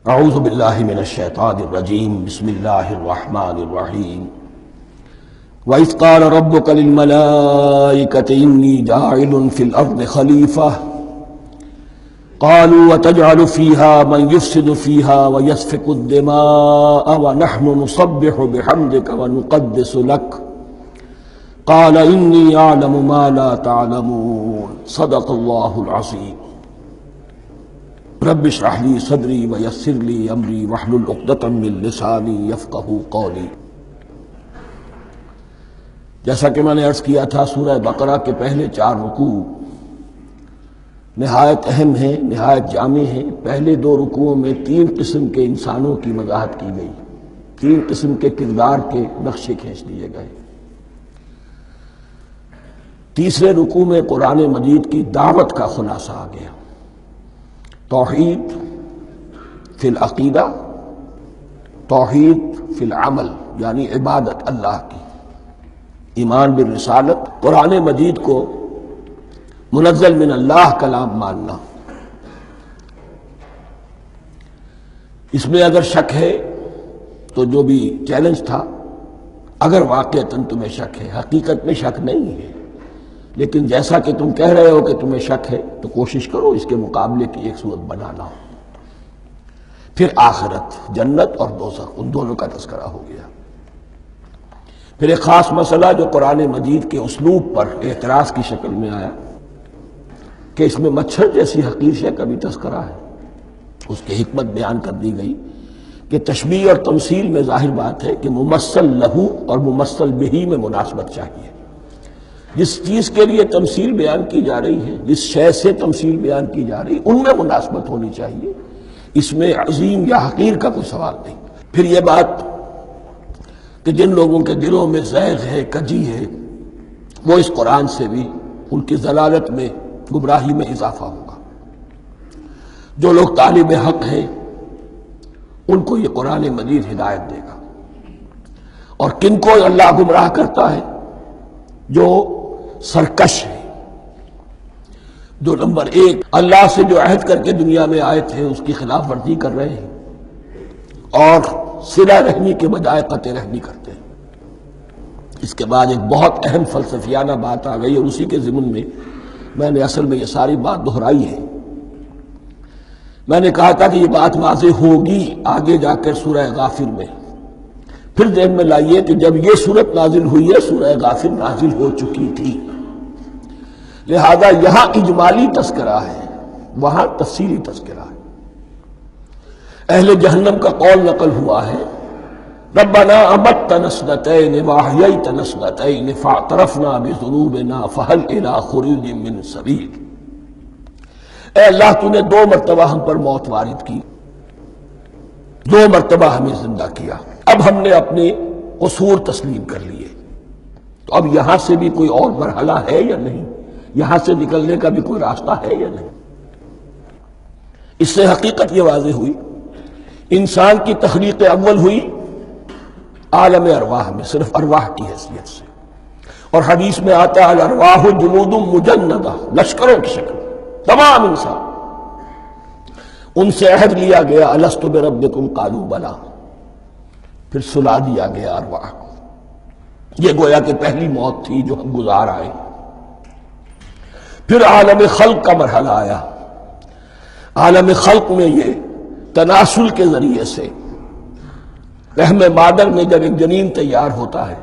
اعوذ باللہ من الشیطان الرجیم بسم اللہ الرحمن الرحیم وَإِذْ قَالَ رَبُّكَ لِلْمَلَائِكَةِ إِنِّي جَاعِلٌ فِي الْأَرْضِ خَلِيفَةً قَالُوا وَتَجْعَلُ فِيهَا مَنْ يُفْسِدُ فِيهَا وَيَسْفِكُ الدِّمَاءَ وَنَحْنُ نُسَبِّحُ بِحَمْدِكَ وَنُقَدِّسُ لَكَ قَالَ إِنِّي أَعْلَمُ مَا لَا تَعْلَمُونَ صدق اللہ العظیم۔ رب اشرح لي صدری ویسر لي امری واحلل عقدۃ من لسانی یفقہوا قولی۔ جیسا کہ میں نے عرض کیا تھا، سورہ بقرہ کے پہلے 4 رکوع نہایت اہم ہیں، نہایت جامع ہیں۔ پہلے 2 رکوعوں میں 3 قسم کے انسانوں کی وضاحت کی گئی، 3 قسم کے کردار کے نقشے کھینچ دیے گئے۔ تیسرے رکوع میں قرآن مجید کی دعوت کا خلاصہ آ گیا، توحید فی العقیدہ، توحید فی العمل، یعنی عبادت اللہ کی، ایمان بالرسالت، قرآن مجید کو منزل من اللہ کلام ماننا۔ اس میں اگر شک ہے تو جو بھی چیلنج تھا، اگر واقعتاً تمہیں شک ہے، حقیقت میں شک نہیں ہے، لیکن جیسا کہ تم کہہ رہے ہو کہ تمہیں شک ہے تو کوشش کرو اس کے مقابلے کی ایک صورت بنانا ہو۔ پھر آخرت، جنت اور دوزخ، ان دونوں کا تذکرہ ہو گیا۔ پھر ایک خاص مسئلہ جو قرآن مجید کے اسلوب پر اعتراض کی شکل میں آیا کہ اس میں مچھر جیسی حقیر شے کا بھی تذکرہ ہے، اس کی حکمت بیان کر دی گئی کہ تشبیہ اور تمثیل میں ظاہر بات ہے کہ ممثل لہو اور ممثل بہی میں مناسبت چاہیے۔ جس چیز کے لیے تمثیل بیان کی جا رہی ہے، جس شے سے تمثیل بیان کی جا رہی ہے، ان میں مناسبت ہونی چاہیے، اس میں عظیم یا حقیر کا کوئی سوال نہیں۔ پھر یہ بات کہ جن لوگوں کے دلوں میں زیغ ہے، کجی ہے، وہ اس قرآن سے بھی ان کی ضلالت میں، گمراہی میں اضافہ ہوگا۔ جو لوگ طالب حق ہیں ان کو یہ قرآن مجید ہدایت دے گا، اور کن کو اللہ گمراہ کرتا ہے؟ جو سرکش ہے، جو نمبر 1 اللہ سے جو عہد کر کے دنیا میں آئے تھے اس کی خلاف ورزی کر رہے ہیں اور صلہ رحمی کے بجائے قطع رحمی کرتے ہیں۔ اس کے بعد ایک بہت اہم فلسفیانہ بات آ گئی، اور اسی کے ضمن میں میں نے اصل میں یہ ساری بات دہرائی ہے۔ میں نے کہا تھا کہ یہ بات واضح ہوگی آگے جا کر سورہ غافر میں۔ پھر ذہن میں لائیے کہ جب یہ صورت نازل ہوئی ہے، سورہ غافر نازل ہو چکی تھی، لہذا یہاں اجمالی تذکرہ ہے، وہاں تفصیلی تذکرہ ہے۔ اہل جہنم کا قول نقل ہوا ہے، ربنا امتنا اثنتین واحییتنا اثنتین فاعترفنا بذنوبنا فہل الی خروج من سبیل۔ اے اللہ، تو نے 2 مرتبہ ہم پر موت وارد کی، 2 مرتبہ ہمیں زندہ کیا، اب ہم نے اپنے قصور تسلیم کر لیے، تو اب یہاں سے بھی کوئی اور مرحلہ ہے یا نہیں؟ یہاں سے نکلنے کا بھی کوئی راستہ ہے یا نہیں؟ اس سے حقیقت یہ واضح ہوئی، انسان کی تخلیق اول ہوئی عالم ارواح میں، صرف ارواح کی حیثیت سے، اور حدیث میں آتا ہے الارواح جنود مجندہ، لشکروں کی شکل، تمام انسان۔ ان سے عہد لیا گیا الست بربکم قالوا بلی، پھر سلا دیا گیا ارواح کو۔ یہ گویا کہ پہلی موت تھی جو ہم گزار آئے۔ پھر عالم خلق کا مرحلہ آیا۔ عالم خلق میں یہ تناسل کے ذریعے سے رحم مادر میں جب ایک جنین تیار ہوتا ہے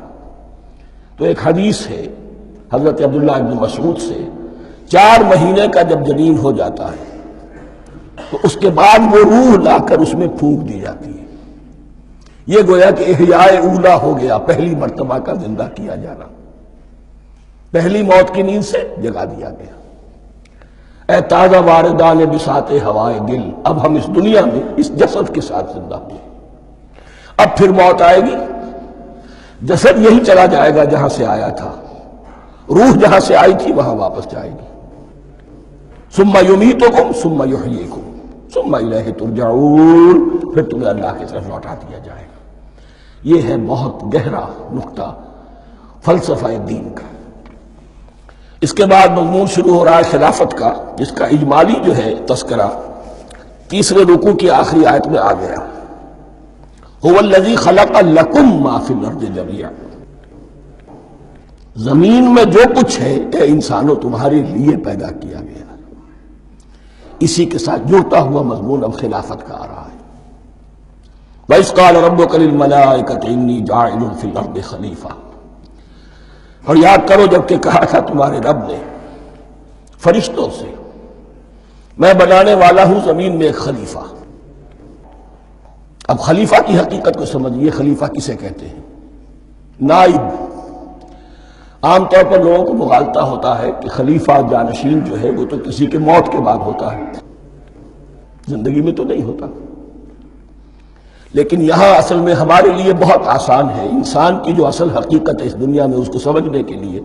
تو ایک حدیث ہے حضرت عبداللہ ابن مسعود سے، 4 مہینے کا جب جنین ہو جاتا ہے تو اس کے بعد وہ روح لا کر اس میں پھونک دی جاتی ہے۔ یہ گویا کہ احیاء اولا ہو گیا، پہلی مرتبہ کا زندہ کیا جانا، پہلی موت کی نیند سے جگا دیا گیا۔ اے تازہ واردان بساط ہوائے دل، اب ہم اس دنیا میں اس جسد کے ساتھ زندہ ہوئے، اب پھر موت آئے گی، جسد یہی چلا جائے گا جہاں سے آیا تھا، روح جہاں سے آئی تھی وہاں واپس جائے گی۔ ثم یمیتکم ثم یحییکم ثم الیہ ترجعون، پھر تمہیں اللہ کی طرف لوٹا دیا جائے گا۔ یہ ہے بہت گہرا نقطہ فلسفہ دین کا۔ اس کے بعد مضمون شروع ہو رہا ہے خلافت کا، جس کا اجمالی جو ہے تذکرہ تیسرے رکوع کی آخری آیت میں آ گیا، هو الذی خلق لکم ما فی الارض جمیعا، زمین میں جو کچھ ہے اے انسانوں تمہارے لیے پیدا کیا گیا۔ اسی کے ساتھ جڑتا ہوا مضمون اب خلافت کا آ رہا ہے۔ وَإِذْ قَالَ رَبُّكَ لِلْمَلَائِكَةِ إِنِّي جَاعِلٌ فِي الْأَرْضِ خَلِيفَةً، اور یاد کرو جب کہ کہا تھا تمہارے رب نے فرشتوں سے، میں بنانے والا ہوں زمین میں ایک خلیفہ۔ اب خلیفہ کی حقیقت کو سمجھیے، خلیفہ کسے کہتے ہیں؟ نائب۔ عام طور پر لوگوں کو مغالطہ ہوتا ہے کہ خلیفہ جانشین جو ہے وہ تو کسی کے موت کے بعد ہوتا ہے، زندگی میں تو نہیں ہوتا۔ لیکن یہاں اصل میں ہمارے لیے بہت آسان ہے، انسان کی جو اصل حقیقت ہے اس دنیا میں اس کو سمجھنے کے لیے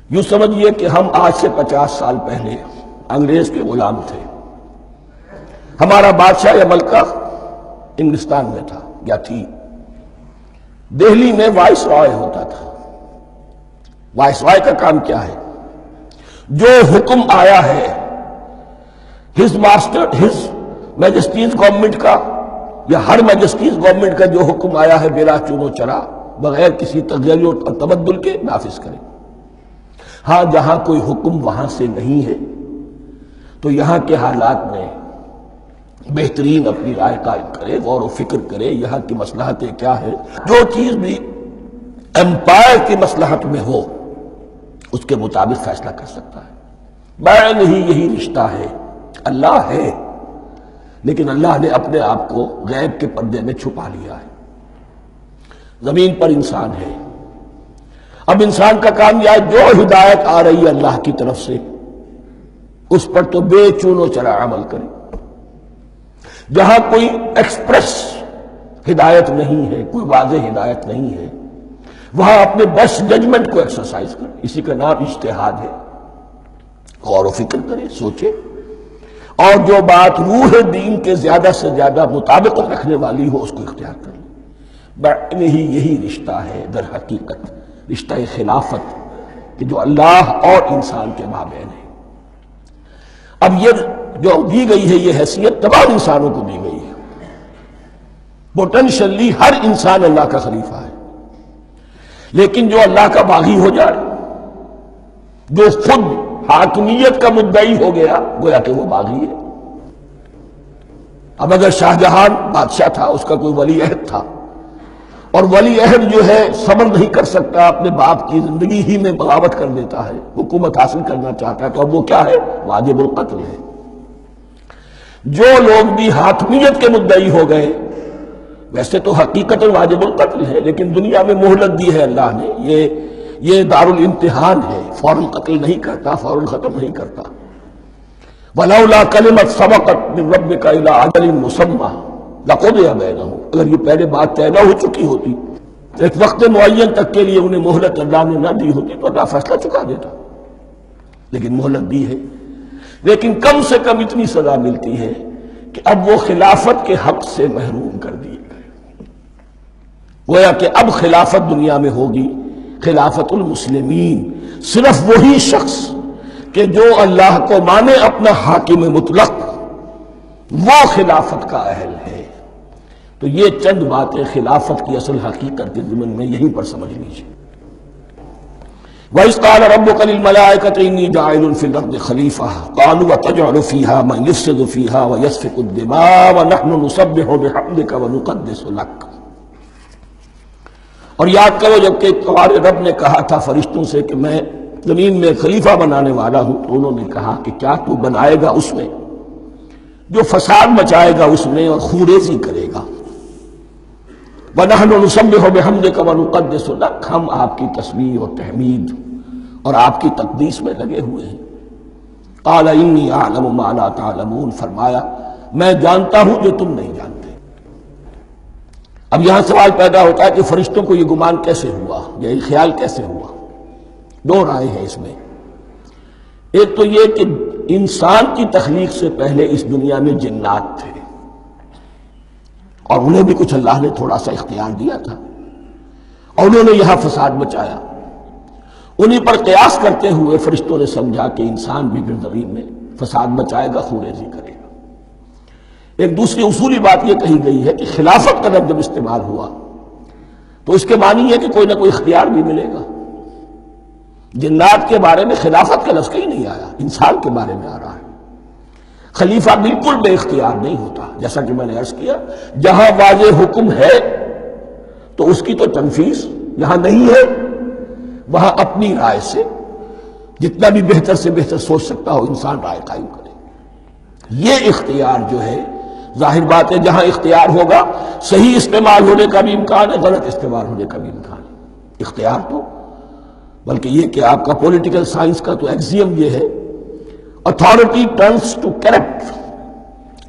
یوں سمجھیے کہ ہم آج سے 50 سال پہلے انگریز کے غلام تھے، ہمارا بادشاہ یا ملکہ انگلستان میں تھا یا تھی، دہلی میں وائس رائے ہوتا تھا۔ وائس رائے کا کام کیا ہے؟ جو حکم آیا ہے ہز میجسٹیز گورنمنٹ کا یا ہر میجسٹیز گورنمنٹ کا جو حکم آیا ہے بلا چون و چرا، بغیر کسی تغیر اور تبدل کے نافذ کرے۔ ہاں جہاں کوئی حکم وہاں سے نہیں ہے تو یہاں کے حالات میں بہترین اپنی رائے قائم کرے، غور و فکر کرے، یہاں کی مصلحتیں کیا ہے، جو چیز بھی امپائر کی مصلحت میں ہو اس کے مطابق فیصلہ کر سکتا ہے۔ بین ہی یہی رشتہ ہے۔ اللہ ہے لیکن اللہ نے اپنے آپ کو غیب کے پردے میں چھپا لیا ہے۔ زمین پر انسان ہے، اب انسان کا کام یہ ہے جو ہدایت آ رہی ہے اللہ کی طرف سے اس پر تو بے چون و چرا عمل کرے۔ جہاں کوئی ایکسپریس ہدایت نہیں ہے، کوئی واضح ہدایت نہیں ہے، وہاں اپنے بیسٹ ججمنٹ کو ایکسرسائز کرے، اسی کا نام اجتہاد ہے۔ غور و فکر کرے، سوچے، اور جو بات روح دین کے زیادہ سے زیادہ مطابقت رکھنے والی ہو اس کو اختیار کر لے۔ بین ہی یہی رشتہ ہے در حقیقت، رشتہ خلافت کہ جو اللہ اور انسان کے مابین ہے۔ اب یہ جو دی گئی ہے یہ حیثیت تمام انسانوں کو دی گئی ہے، پوٹینشلی ہر انسان اللہ کا خلیفہ ہے، لیکن جو اللہ کا باغی ہو جائے، جو خود حاکمیت کا مدعی ہو گیا، گویا کہ وہ باغی ہے۔ اب اگر شاہجہان بادشاہ تھا، اس کا کوئی ولی عہد تھا، اور ولی عہد جو ہے صبر نہیں کر سکتا، اپنے باپ کی زندگی ہی میں بغاوت کر دیتا ہے، حکومت حاصل کرنا چاہتا ہے، تو اب وہ کیا ہے؟ واجب القتل ہے۔ جو لوگ بھی حاکمیت کے مدعی ہو گئے، ویسے تو حقیقت واجب القتل ہے، لیکن دنیا میں مہلت دی ہے اللہ نے، یہ دارالامتحان ہے، فوراً قتل نہیں کرتا، فوراً ختم نہیں کرتا۔ وَلَوْلَا كَلِمَةٌ سَبَقَتْ مِن رَبِّكَ إِلَىٰ أَجَلٍ مُّسَمًّى لَقُضِيَ بَيْنَهُمْ، اگر یہ پہلے بات طے نہ ہو چکی ہوتی، ایک وقت معین تک کے لیے انہیں مہلت اللہ نے نہ دی ہوتی تو اللہ فیصلہ چکا دیتا، لیکن مہلت دی ہے۔ لیکن کم سے کم اتنی سزا ملتی ہے کہ اب وہ خلافت کے حق سے محروم کر دیے گئے۔ گویا کہ اب خلافت دنیا میں ہوگی خلافت المسلمین، صرف وہی شخص کہ جو اللہ کو مانے اپنا حاکم مطلق، وہ خلافت کا اہل ہے۔ تو یہ چند باتیں خلافت کی اصل حقیقت کے ضمن میں یہیں پر سمجھ لیجیے۔ وَإِذْ قَالَ رَبُّكَ لِلْمَلَائِكَةِ إِنِّي جَاعِلٌ فِي الْأَرْضِ خَلِيفَةً قَالُوا أَتَجْعَلُ فِيهَا مَن يُفْسِدُ فِيهَا وَيَسْفِكُ الدِّمَاءَ وَنَحْنُ نُسَبِّحُ بِحَمْدِكَ وَنُقَدِّسُ لَكَ۔ اور یاد کرو جب کہ تمہارے رب نے کہا تھا فرشتوں سے کہ میں زمین میں خلیفہ بنانے والا ہوں، تو انہوں نے کہا کہ کیا تو بنائے گا اس میں جو فساد مچائے گا اس میں اور خوریزی کرے گا۔ وَنَحْنُ نُسَبِّحُ بِحَمْدِكَ وَنُقَدِّسُ لَكَ، ہم آپ کی تسبیح اور تحمید اور آپ کی تقدیس میں لگے ہوئے ہیں۔ قَالَ إِنِّي أَعْلَمُ مَا لَا تَعْلَمُونَ، فرمایا میں جانتا ہوں جو تم نہیں جانتے۔ اب یہاں سوال پیدا ہوتا ہے کہ فرشتوں کو یہ گمان کیسے ہوا، یہ خیال کیسے ہوا؟ دو رائے ہیں اس میں۔ ایک تو یہ کہ انسان کی تخلیق سے پہلے اس دنیا میں جنات تھے، اور انہیں بھی کچھ اللہ نے تھوڑا سا اختیار دیا تھا، اور انہوں نے یہاں فساد مچایا۔ انہی پر قیاس کرتے ہوئے فرشتوں نے سمجھا کہ انسان بھی پھر زمین میں فساد مچائے گا، خوریزی کرے گا۔ ایک دوسری اصولی بات یہ کہی گئی ہے کہ خلافت کا لفظ جب استعمال ہوا تو اس کے معنی ہے کہ کوئی نہ کوئی اختیار بھی ملے گا. جنات کے بارے میں خلافت کا لفظ کہیں نہیں آیا، انسان کے بارے میں آ رہا ہے. خلیفہ بالکل بے اختیار نہیں ہوتا، جیسا کہ میں نے عرض کیا جہاں واضح حکم ہے تو اس کی تو تنفیذ، جہاں نہیں ہے وہاں اپنی رائے سے جتنا بھی بہتر سے بہتر سوچ سکتا ہو انسان رائے قائم کرے. یہ اختیار جو ہے ظاہر بات ہے جہاں اختیار ہوگا صحیح استعمال ہونے کا بھی امکان ہے، غلط استعمال ہونے کا بھی امکان ہے. اختیار تو بلکہ یہ کہ آپ کا پولیٹیکل سائنس کا تو ایکسیم یہ ہے authority turns to corrupt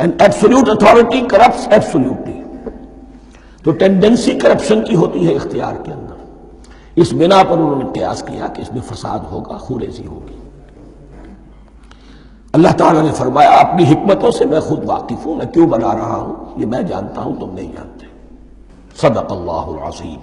and absolute authority corrupts absolutely. تو ٹینڈنسی کرپشن کی ہوتی ہے اختیار کے اندر. اس بنا پر انہوں نے قیاس کیا کہ اس میں فساد ہوگا، خوریزی ہوگی. اللہ تعالیٰ نے فرمایا اپنی حکمتوں سے میں خود واقف ہوں، میں کیوں بنا رہا ہوں یہ میں جانتا ہوں، تم نہیں جانتے. صدق اللہ العظیم.